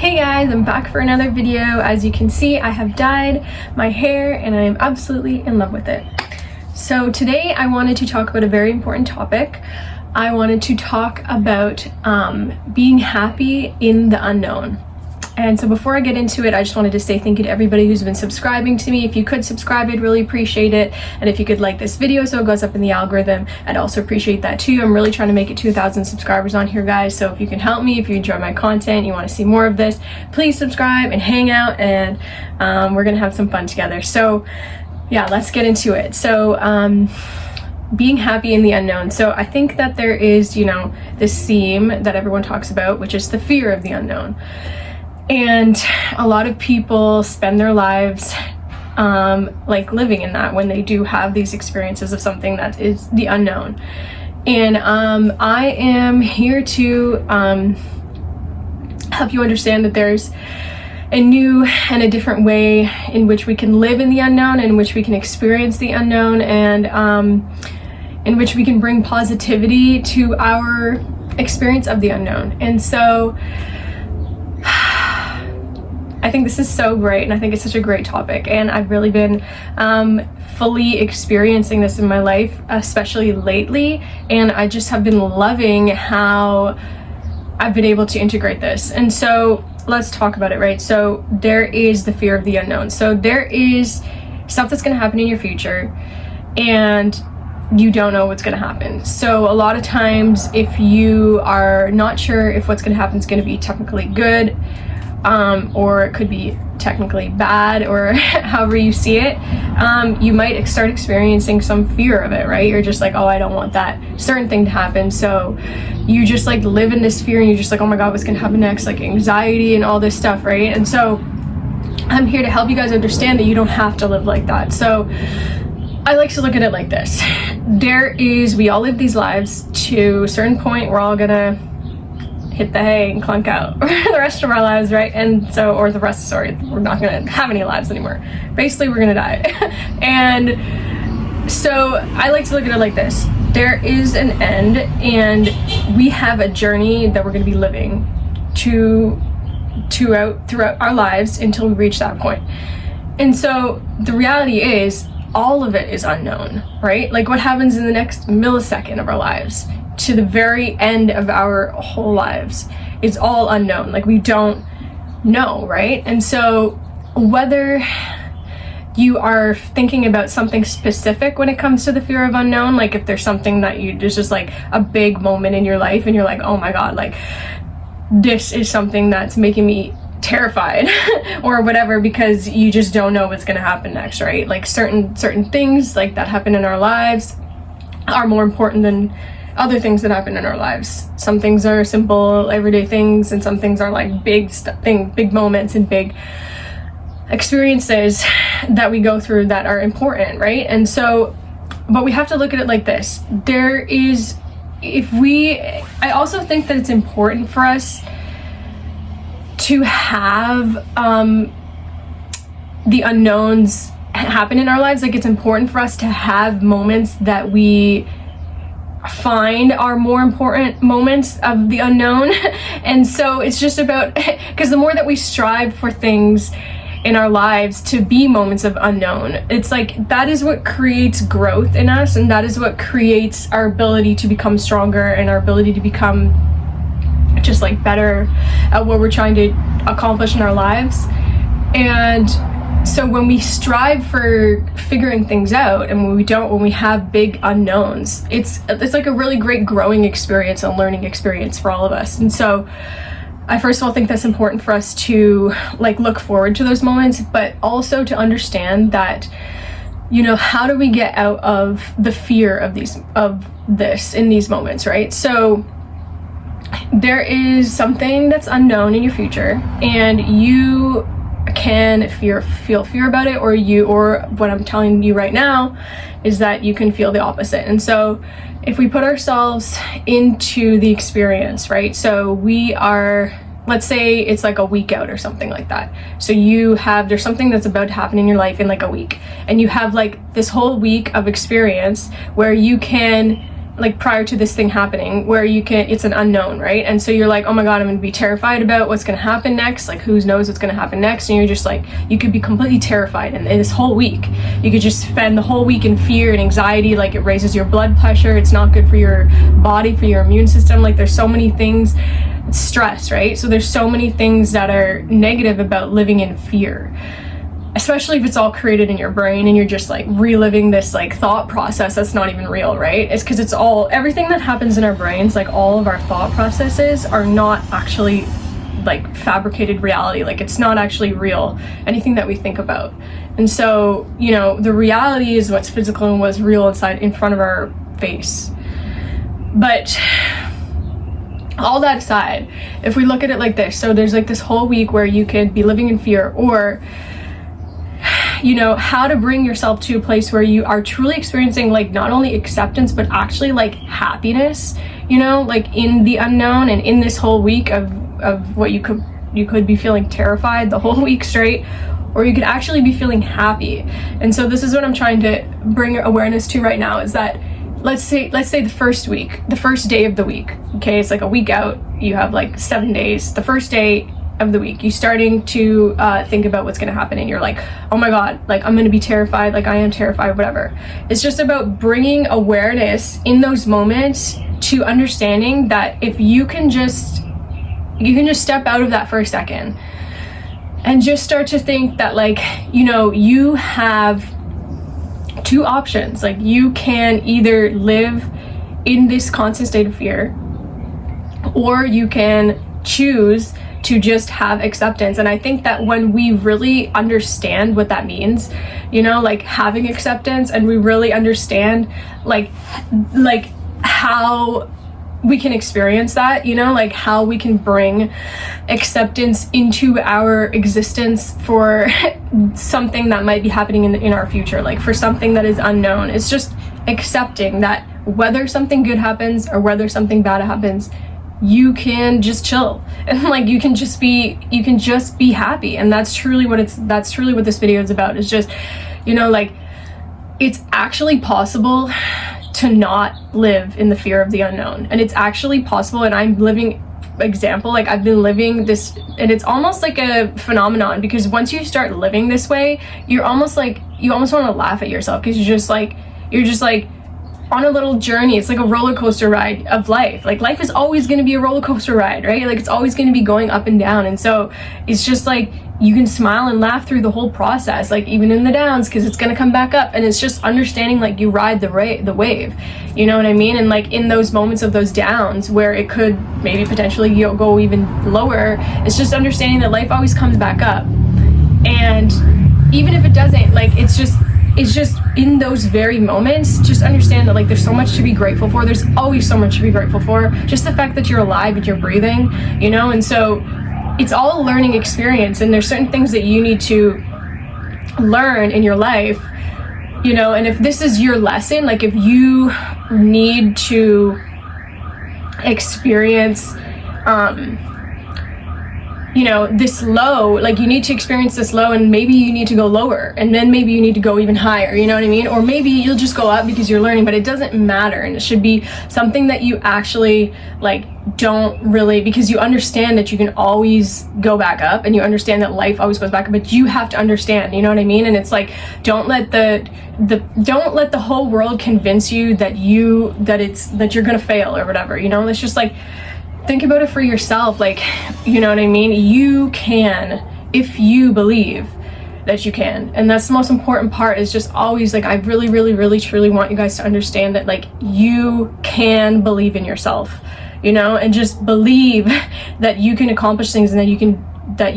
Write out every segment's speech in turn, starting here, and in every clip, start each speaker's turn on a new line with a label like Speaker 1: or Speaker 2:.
Speaker 1: Hey guys, I'm back for another video. As you can see, I have dyed my hair and I am absolutely in love with it. So today I wanted to talk about a very important topic. I wanted to talk about being happy in the unknown. And so before I get into it, I just wanted to say thank you to everybody who's been subscribing to me. If you could subscribe, I'd really appreciate it. And if you could like this video so it goes up in the algorithm, I'd also appreciate that too. I'm really trying to make it 2,000 subscribers on here, guys. So if you can help me, if you enjoy my content, you want to see more of this, please subscribe and hang out, and we're gonna have some fun together. So yeah, let's get into it. So being happy in the unknown. So I think that there is, this theme that everyone talks about, which is the fear of the unknown. And a lot of people spend their lives like living in that when they do have these experiences of something that is the unknown. And I am here to help you understand that there's a new and a different way in which we can live in the unknown, in which we can experience the unknown, and in which we can bring positivity to our experience of the unknown. And so I think this is so great, and I think it's such a great topic, and I've really been fully experiencing this in my life, especially lately, and I just have been loving how I've been able to integrate this. And so let's talk about it, right? So there is the fear of the unknown. So there is stuff that's going to happen in your future, and you don't know what's going to happen. So a lot of times, if you are not sure if what's going to happen is going to be technically good, or it could be technically bad, or however you see it, you might start experiencing some fear of it, right? You're just like, oh, I don't want that certain thing to happen. So you just like live in this fear, and you're just like, oh my God, what's gonna happen next? Like anxiety and all this stuff, right? And so I'm here to help you guys understand that you don't have to live like that. So I like to look at it like this. We all live these lives to a certain point. We're all gonna hit the hay and clunk out for the rest of our lives, right? And so, or the rest, sorry, we're not gonna have any lives anymore. Basically, we're gonna die. And so I like to look at it like this. There is an end, and we have a journey that we're gonna be living throughout our lives until we reach that point. And so the reality is, all of it is unknown, right? Like what happens in the next millisecond of our lives to the very end of our whole lives is all unknown. Like we don't know, right? And so whether you are thinking about something specific when it comes to the fear of unknown, like if there's something that there's just like a big moment in your life and you're like, oh my God, like this is something that's making me terrified or whatever, because you just don't know what's going to happen next, right? Like certain things like that happen in our lives are more important than other things that happen in our lives. Some things are simple everyday things, and some things are like big moments and big experiences that we go through that are important, right? And so, but we have to look at it like this. I also think that it's important for us to have the unknowns happen in our lives. Like it's important for us to have moments that we find are more important moments of the unknown. And so it's just about, because the more that we strive for things in our lives to be moments of unknown, it's like that is what creates growth in us, and that is what creates our ability to become stronger and our ability to become just like better at what we're trying to accomplish in our lives. And so when we strive for figuring things out, and when we have big unknowns, it's like a really great growing experience and learning experience for all of us. And so I first of all think that's important for us to like look forward to those moments, but also to understand that, how do we get out of the fear of this in these moments, right? So there is something that's unknown in your future, and you can feel fear about it, or what I'm telling you right now is that you can feel the opposite. And so if we put ourselves into the experience, right? So let's say it's like a week out or something like that. So there's something that's about to happen in your life in like a week, and you have like this whole week of experience where you can like prior to this thing happening, where it's an unknown, right? And so you're like, oh my God, I'm gonna be terrified about what's gonna happen next. Like, who knows what's gonna happen next? And you're just like, you could be completely terrified. And this whole week, you could just spend the whole week in fear and anxiety. Like, it raises your blood pressure. It's not good for your body, for your immune system. Like, there's so many things. It's stress, right? So there's so many things that are negative about living in fear, especially if it's all created in your brain and you're just like reliving this like thought process that's not even real, right? It's because it's all, everything that happens in our brains, like all of our thought processes are not actually like fabricated reality. Like, it's not actually real, anything that we think about. And so, you know, the reality is what's physical and what's real inside, in front of our face. But all that aside, if we look at it like this, so there's like this whole week where you could be living in fear, or, you know, how to bring yourself to a place where you are truly experiencing like not only acceptance, but actually like happiness, you know, like in the unknown, and in this whole week of what you could be feeling terrified the whole week straight, or you could actually be feeling happy. And so this is what I'm trying to bring awareness to right now, is that let's say the first day of the week, okay, it's like a week out, you have like 7 days, the first day of the week, you starting to think about what's going to happen, and you're like, oh my God, like I'm going to be terrified, like I am terrified, whatever. It's just about bringing awareness in those moments to understanding that if you can just step out of that for a second and just start to think that, like, you know, you have two options. Like, you can either live in this constant state of fear, or you can choose to just have acceptance. And I think that when we really understand what that means, you know, like having acceptance, and we really understand like how we can experience that, you know, like how we can bring acceptance into our existence for something that might be happening in our future, like for something that is unknown. It's just accepting that whether something good happens or whether something bad happens, you can just chill, and like you can just be happy. And that's truly what this video is about. It's just, you know, like it's actually possible to not live in the fear of the unknown, and it's actually possible. And I'm living example, like I've been living this, and it's almost like a phenomenon, because once you start living this way, you almost want to laugh at yourself, because you're just like on a little journey. It's like a roller coaster ride of life. Like, life is always going to be a roller coaster ride, right? Like, it's always going to be going up and down. And so it's just like you can smile and laugh through the whole process, like even in the downs, because it's going to come back up. And it's just understanding, like, you ride the wave, you know what I mean? And like in those moments of those downs where it could maybe potentially go even lower, it's just understanding that life always comes back up. And even if it doesn't, like, it's just in those very moments, just understand that like there's so much to be grateful for. There's always so much to be grateful for. Just the fact that you're alive and you're breathing, you know? And so it's all a learning experience, and there's certain things that you need to learn in your life, you know? And if this is your lesson, like if you need to experience you know, this low, like you need to experience this low, and maybe you need to go lower, and then maybe you need to go even higher, you know what I mean? Or maybe you'll just go up because you're learning, but it doesn't matter. And it should be something that you actually like don't really, because you understand that you can always go back up, and you understand that life always goes back up, but you have to understand, you know what I mean? And it's like, don't let the whole world convince you that you're gonna fail or whatever, you know? It's just like, think about it for yourself, like, you know what I mean? You can, if you believe that you can. And that's the most important part, is just always like, I really, really, really, truly want you guys to understand that like you can believe in yourself, you know, and just believe that you can accomplish things, and that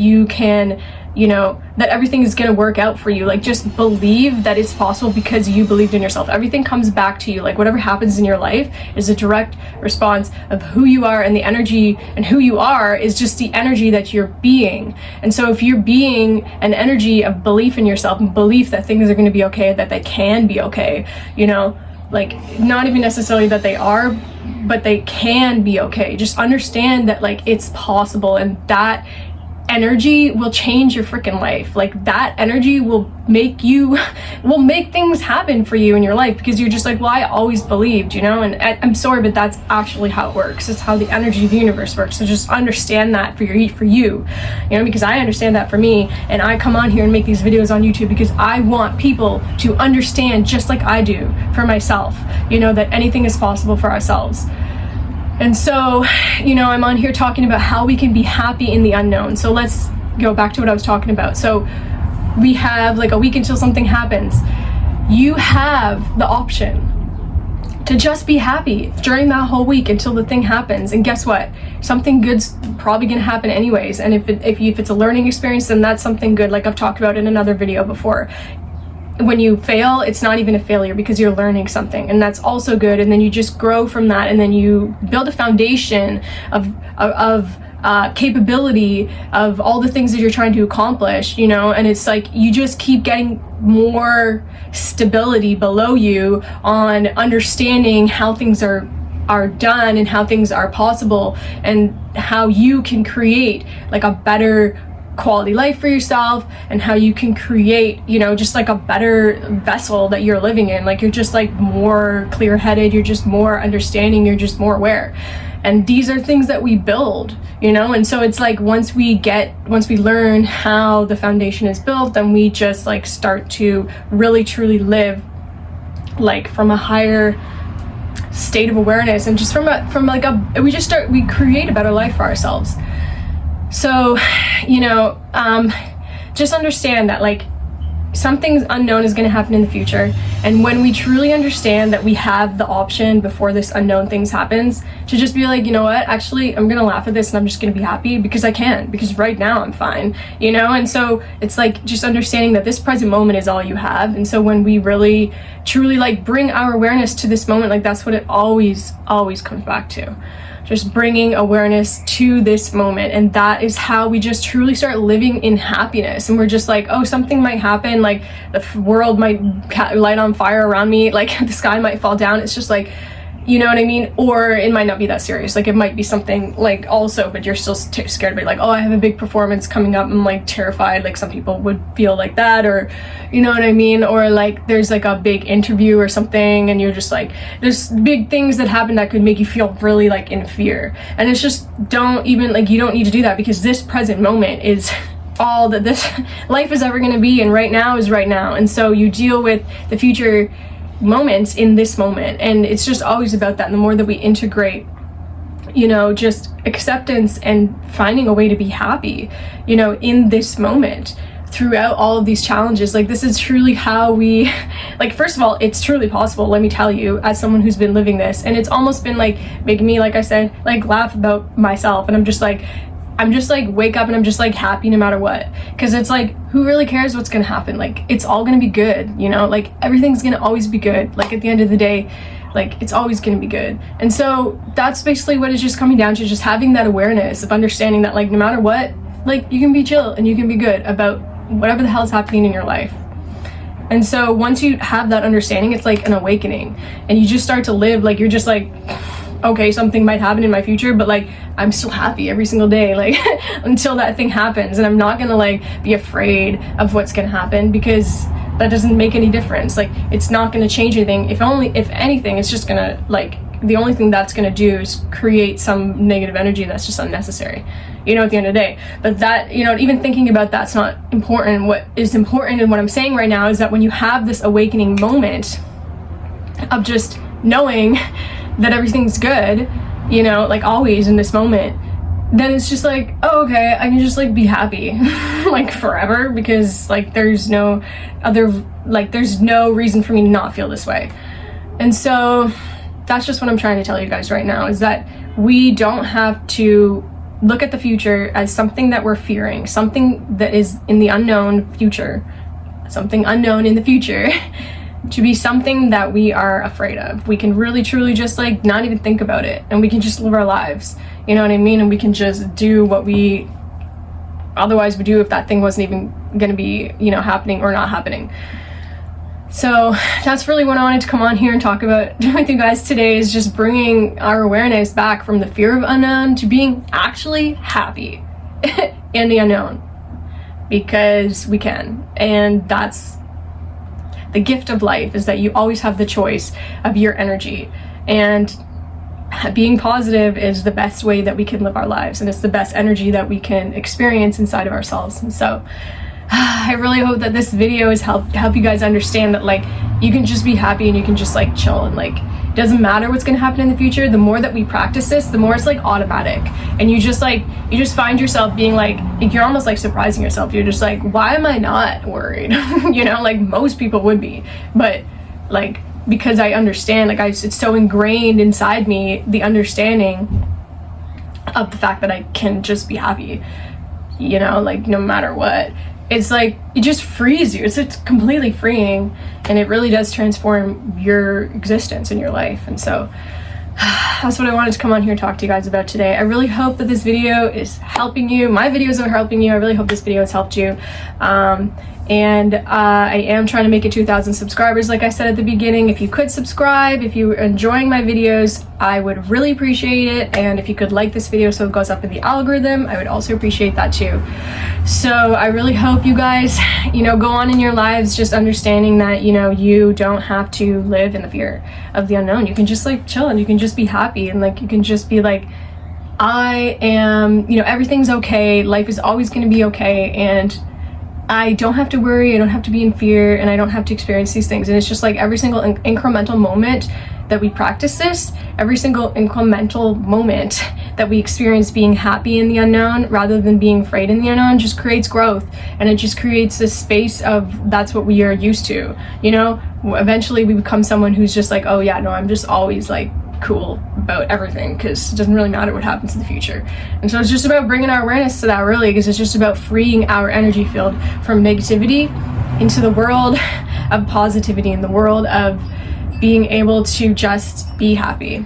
Speaker 1: you can, you know, that everything is going to work out for you. Like, just believe that it's possible because you believed in yourself. Everything comes back to you. Like, whatever happens in your life is a direct response of who you are, and the energy, and who you are is just the energy that you're being. And so if you're being an energy of belief in yourself, and belief that things are going to be okay, that they can be okay, you know, like not even necessarily that they are, but they can be okay. Just understand that like it's possible, and that energy will change your freaking life. Like, that energy will make things happen for you in your life, because you're just like, well, I always believed, you know. And I'm sorry, but that's actually how it works. It's how the energy of the universe works. So just understand that for you know, because I understand that for me, and I come on here and make these videos on YouTube because I want people to understand, just like I do for myself, you know, that anything is possible for ourselves. And so, you know, I'm on here talking about how we can be happy in the unknown. So let's go back to what I was talking about. So we have like a week until something happens. You have the option to just be happy during that whole week until the thing happens. And guess what? Something good's probably gonna happen anyways. And if it's a learning experience, then that's something good, like I've talked about in another video before. When you fail, it's not even a failure, because you're learning something, and that's also good. And then you just grow from that, and then you build a foundation of capability of all the things that you're trying to accomplish, you know. And it's like you just keep getting more stability below you on understanding how things are done and how things are possible, and how you can create like a better quality life for yourself, and how you can create, you know, just like a better vessel that you're living in. Like, you're just like more clear-headed, you're just more understanding, you're just more aware. And these are things that we build, you know. And so it's like once we learn how the foundation is built, then we just like start to really truly live like from a higher state of awareness, and just we create a better life for ourselves. So, you know, just understand that like something unknown is going to happen in the future. And when we truly understand that we have the option before this unknown things happens, to just be like, you know what, actually, I'm going to laugh at this and I'm just going to be happy because I can, because right now I'm fine, you know. And so it's like just understanding that this present moment is all you have. And so when we really truly like bring our awareness to this moment, like that's what it always comes back to. Just bringing awareness to this moment. And that is how we just truly start living in happiness. And we're just like, oh, something might happen, like the world might light on fire around me, like the sky might fall down. It's just like, you know what I mean? Or it might not be that serious. Like, it might be something like also, but you're still scared of it. Like, oh, I have a big performance coming up, I'm like terrified. Like, some people would feel like that, or you know what I mean? Or like there's like a big interview or something, and you're just like, there's big things that happen that could make you feel really like in fear. And it's just, you don't need to do that, because this present moment is all that this life is ever going to be, and right now is right now. And so you deal with the future moments in this moment, and it's just always about that. And the more that we integrate, you know, just acceptance and finding a way to be happy, you know, in this moment throughout all of these challenges, like this is truly how we, like, first of all, it's truly possible, let me tell you, as someone who's been living this, and it's almost been like making me, like I said, like laugh about myself. And I'm just like wake up and I'm just like happy no matter what, because it's like, who really cares what's gonna happen? Like, it's all gonna be good, you know, like everything's gonna always be good. Like, at the end of the day, like, it's always gonna be good. And so that's basically what it's just coming down to, just having that awareness of understanding that, like, no matter what, like, you can be chill and you can be good about whatever the hell is happening in your life. And so once you have that understanding, it's like an awakening, and you just start to live like, you're just like, okay, something might happen in my future, but like, I'm still happy every single day, like until that thing happens. And I'm not gonna like be afraid of what's gonna happen, because that doesn't make any difference. Like, it's not gonna change anything. If anything, it's just gonna, like, the only thing that's gonna do is create some negative energy that's just unnecessary, you know, at the end of the day. But that, you know, even thinking about that's not important. What is important, and what I'm saying right now, is that when you have this awakening moment of just knowing that everything's good, you know, like always in this moment, then it's just like, oh, okay, I can just like be happy like forever, because like there's no reason for me to not feel this way. And so that's just what I'm trying to tell you guys right now, is that we don't have to look at the future as something that we're fearing, something that is in the unknown future, something unknown in the future to be something that we are afraid of. We can really truly just like not even think about it, and we can just live our lives, you know what I mean? And we can just do what we otherwise would do if that thing wasn't even gonna be, you know, happening or not happening. So that's really what I wanted to come on here and talk about with you guys today, is just bringing our awareness back from the fear of unknown to being actually happy and the unknown, because we can. And that's the gift of life, is that you always have the choice of your energy. And being positive is the best way that we can live our lives, and it's the best energy that we can experience inside of ourselves. And so I really hope that this video has help you guys understand that, like, you can just be happy and you can just like chill, and like it doesn't matter what's going to happen in the future. The more that we practice this, the more it's like automatic, and you just find yourself being like you're almost like surprising yourself. You're just like, why am I not worried? You know, like most people would be, but like, because I understand, like it's so ingrained inside me, the understanding of the fact that I can just be happy, you know, like no matter what. It's like, it just frees you. It's completely freeing, and it really does transform your existence in your life. And so that's what I wanted to come on here and talk to you guys about today. I really hope that this video is helping you. My videos are helping you. I really hope this video has helped you. And I am trying to make it 2,000 subscribers, like I said at the beginning. If you could subscribe, if you're enjoying my videos, I would really appreciate it. And if you could like this video so it goes up in the algorithm, I would also appreciate that too. So I really hope you guys, you know, go on in your lives just understanding that, you know, you don't have to live in the fear of the unknown. You can just like chill, and you can just be happy, and like you can just be like, I am, you know, everything's okay. Life is always going to be okay, and I don't have to worry, I don't have to be in fear, and I don't have to experience these things. And it's just like every single incremental moment that we practice this, every single incremental moment that we experience being happy in the unknown rather than being afraid in the unknown, just creates growth. And it just creates this space of, that's what we are used to, you know. Eventually we become someone who's just like, oh yeah, no, I'm just always like cool about everything, because it doesn't really matter what happens in the future. And so it's just about bringing our awareness to that, really, because it's just about freeing our energy field from negativity into the world of positivity, in the world of being able to just be happy.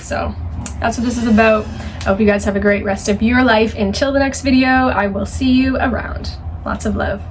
Speaker 1: So that's what this is about. I hope you guys have a great rest of your life. Until the next video, I will see you around. Lots of love.